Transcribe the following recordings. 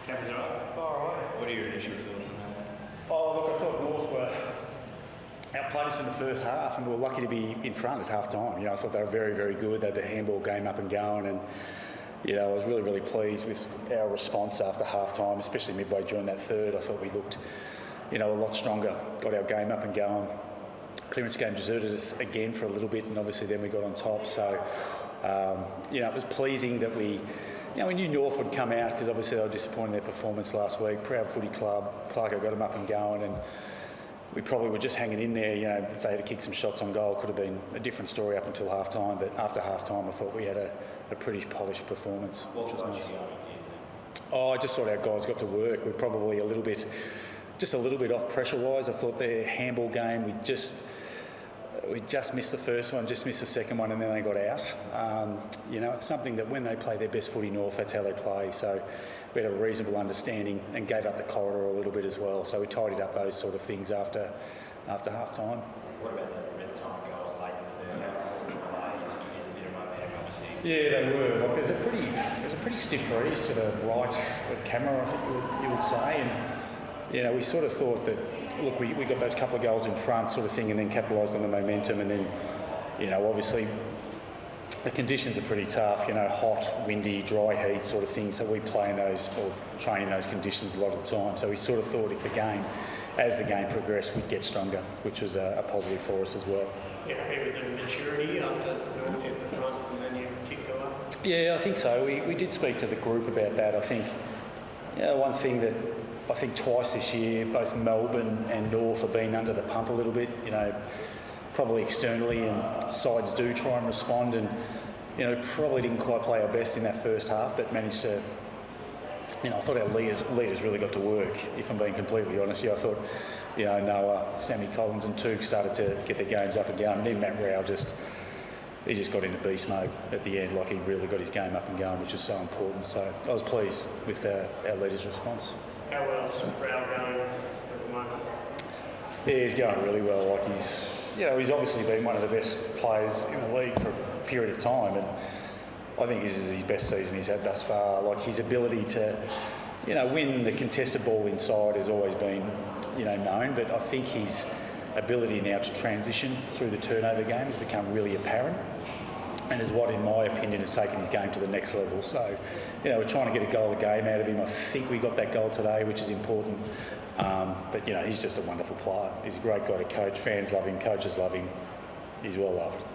Cameras are up. All right. What are your initial thoughts on that? Oh, look, I thought North outplayed us in the first half, and we were lucky to be in front at half time. You know, I thought they were very, very good. They had the handball game up and going, and you know, I was really, really pleased with our response after half time, especially midway during that third. I thought we looked, you know, a lot stronger, got our game up and going. Clearance game deserted us again for a little bit, and obviously then we got on top. So, you know, it was pleasing that we knew North would come out because obviously they were disappointed in their performance last week. Proud footy club. Clarko got them up and going, and we probably were just hanging in there. You know, if they had to kick some shots on goal, it could have been a different story up until half time. But after half time, I thought we had a pretty polished performance, which was nice. Oh, I just thought our guys got to work. We're probably just a little bit off pressure-wise. I thought their handball game, we just missed the first one, just missed the second one, and then they got out. You know, it's something that when they play their best footy North, that's how they play. So we had a reasonable understanding and gave up the corridor a little bit as well. So we tidied up those sort of things after half time. What about the red time goals late in the third? Yeah, they were. Like, there's a pretty stiff breeze to the right of camera, I think you would say, and you know, we sort of thought that, look, we got those couple of goals in front sort of thing and then capitalised on the momentum, and then, you know, obviously the conditions are pretty tough, you know, hot, windy, dry heat sort of thing, so we play in those or train in those conditions a lot of the time. So we sort of thought as the game progressed, we'd get stronger, which was a positive for us as well. Yeah, happy with the maturity after North hit the front and then you kicked away? Yeah, I think so. We did speak to the group about that. I think, you know, one thing that I think twice this year, both Melbourne and North have been under the pump a little bit, you know, probably externally, and sides do try and respond, and, you know, probably didn't quite play our best in that first half, but managed to, you know, I thought our leaders really got to work, if I'm being completely honest. Yeah, I thought, you know, Noah, Sammy, Collins and Touk started to get their games up and going, and then Matt Rowell just got into beast mode at the end, like he really got his game up and going, which was so important. So I was pleased with our leaders' response. How well's Rowell going at the moment? Yeah, he's going really well. Like he's obviously been one of the best players in the league for a period of time, and I think this is his best season he's had thus far. Like his ability to, you know, win the contested ball inside has always been, you know, known, but I think his ability now to transition through the turnover game has become really apparent, and is what, in my opinion, has taken his game to the next level. So, you know, we're trying to get a goal a game out of him. I think we got that goal today, which is important. But, you know, he's just a wonderful player. He's a great guy to coach. Fans love him. Coaches love him. He's well loved.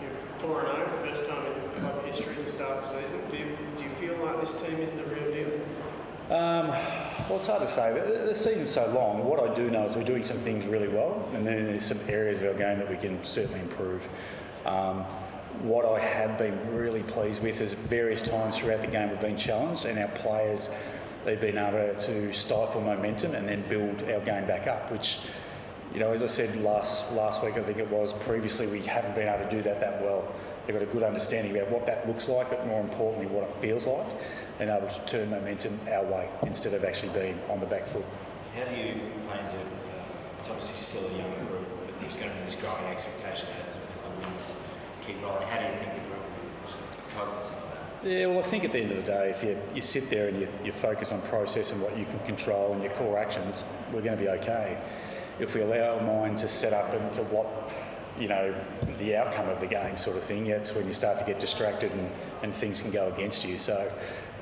You're 4-0, first time in club history to start the season. Do you feel like this team is the real deal? Well, it's hard to say. The season's so long. What I do know is we're doing some things really well, and then there's some areas of our game that we can certainly improve. What I have been really pleased with is various times throughout the game we've been challenged, and our players, they've been able to stifle momentum and then build our game back up, which, you know, as I said last week, I think it was, previously we haven't been able to do that well. They've got a good understanding about what that looks like, but more importantly what it feels like, and able to turn momentum our way instead of actually being on the back foot. How do you plan to, it's obviously still a young group, but there's going to be this growing expectation as the wins keep rolling. How do you think the group will cope with some of that? Yeah, well, I think at the end of the day, if you sit there and you focus on process and what you can control and your core actions, we're going to be okay. If we allow our mind to set up into what, you know, the outcome of the game sort of thing, that's when you start to get distracted and things can go against you. So,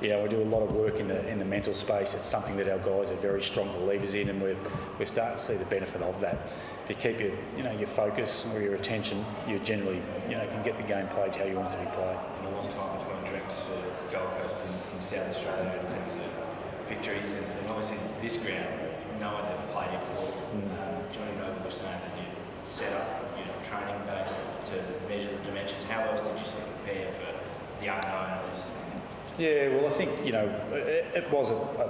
yeah, we do a lot of work in the mental space. It's something that our guys are very strong believers in, and we're starting to see the benefit of that. If you keep your focus or your attention, you generally, you know, can get the game played how you want it to be played. In a long time between drinks for Gold Coast and South Australia in terms of victories, and obviously this ground, no one's ever played it before. Johnny Noble was saying that you set up training base to measure the dimensions. How else did you sort of prepare for the unknown of this? Yeah, well, I think, you know, it was a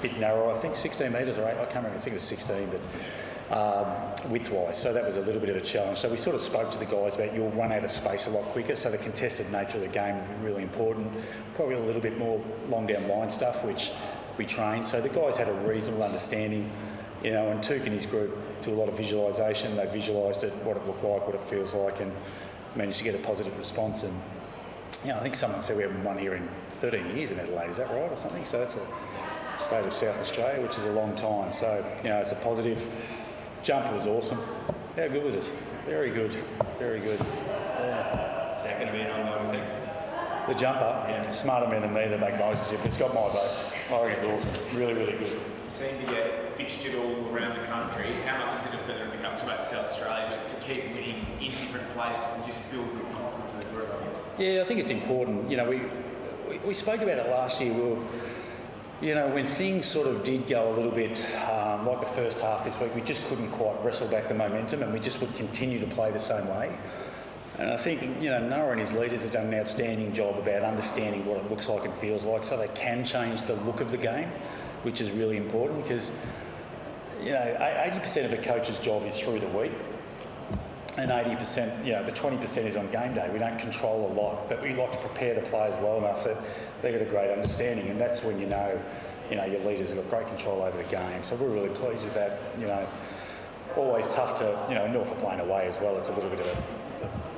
bit narrow. I think 16 metres or 8, I can't remember, I think it was 16, but width-wise, so that was a little bit of a challenge. So we sort of spoke to the guys about you'll run out of space a lot quicker, so the contested nature of the game will be really important. Probably a little bit more long down line stuff, which we trained. So the guys had a reasonable understanding, you know, and Touk and his group do a lot of visualisation. They visualised it, what it looked like, what it feels like, and managed to get a positive response. And, you know, I think someone said we haven't won here in 13 years in Adelaide, is that right, or something? So that's state of South Australia, which is a long time. So, you know, it's a positive. Jumper was awesome. How good was it? Very good. Very good. Yeah. Is that going to be an ongoing thing? The jumper, Yeah. smarter men than me that make noises. It's got my vote. I think it's awesome. Really, really good. You seem to get fixtured all around the country. How much is it a feather in the cap to about South Australia, but to keep winning in different places and just build good confidence in the group, I guess? Yeah, I think it's important. You know, we spoke about it last year. You know, when things sort of did go a little bit like the first half this week, we just couldn't quite wrestle back the momentum, and we just would continue to play the same way. And I think, you know, Noah and his leaders have done an outstanding job about understanding what it looks like and feels like, so they can change the look of the game, which is really important because, you know, 80% of a coach's job is through the week, and 80%, you know, the 20% is on game day. We don't control a lot, but we like to prepare the players well enough that they've got a great understanding, and that's when you know your leaders have got great control over the game. So we're really pleased with that. You know, always tough to, you know, North are playing away as well. It's a little bit of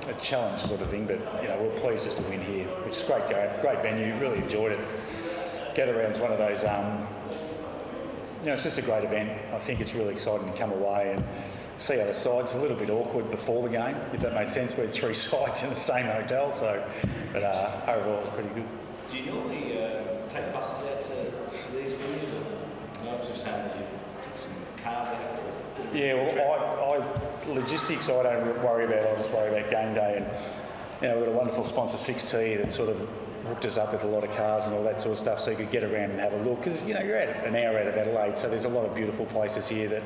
a challenge sort of thing, but you know, we're pleased just to win here, which is a great game, great venue. Really enjoyed it. Gather Round's one of those. You know, it's just a great event. I think it's really exciting to come away and see other sides. A little bit awkward before the game, if that made sense. We had 3 sides in the same hotel, so but overall it was pretty good. Do you normally take buses out to these venues? Or I was just saying that you took some cars out. Yeah, well, logistics I don't worry about. I just worry about game day, and you know, we've got a wonderful sponsor, 6T, that sort of hooked us up with a lot of cars and all that sort of stuff, so you could get around and have a look. Because you know, you're at an hour out of Adelaide, so there's a lot of beautiful places here that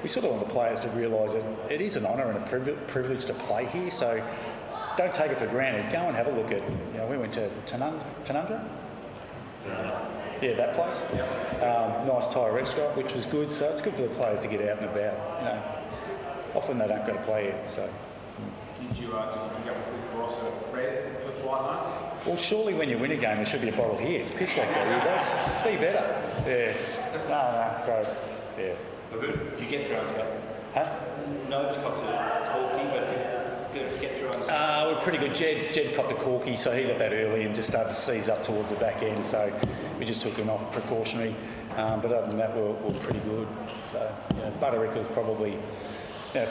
we sort of want the players to realise that it is an honour and a privilege to play here. So don't take it for granted. Go and have a look at. You know, we went to Tanundra. Yeah, that place. Nice Thai restaurant, which was good. So it's good for the players to get out and about. You know, often they don't go to play here. So. Did you pick up a Ross of red for the flight home? Well, surely when you win a game, there should be a bottle here. It's piss like that, you guys. Be better. Yeah. No. So, yeah. Did you get through on Scott? Huh? Nobe's copped a corky, but good get through on Scott. We're pretty good. Jed copped a corky, so he got that early and just started to seize up towards the back end. So we just took him off precautionary. But other than that, we're pretty good. So Butterick was probably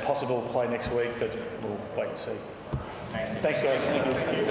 possible to play next week, but we'll wait and see. Thanks guys. Thank you.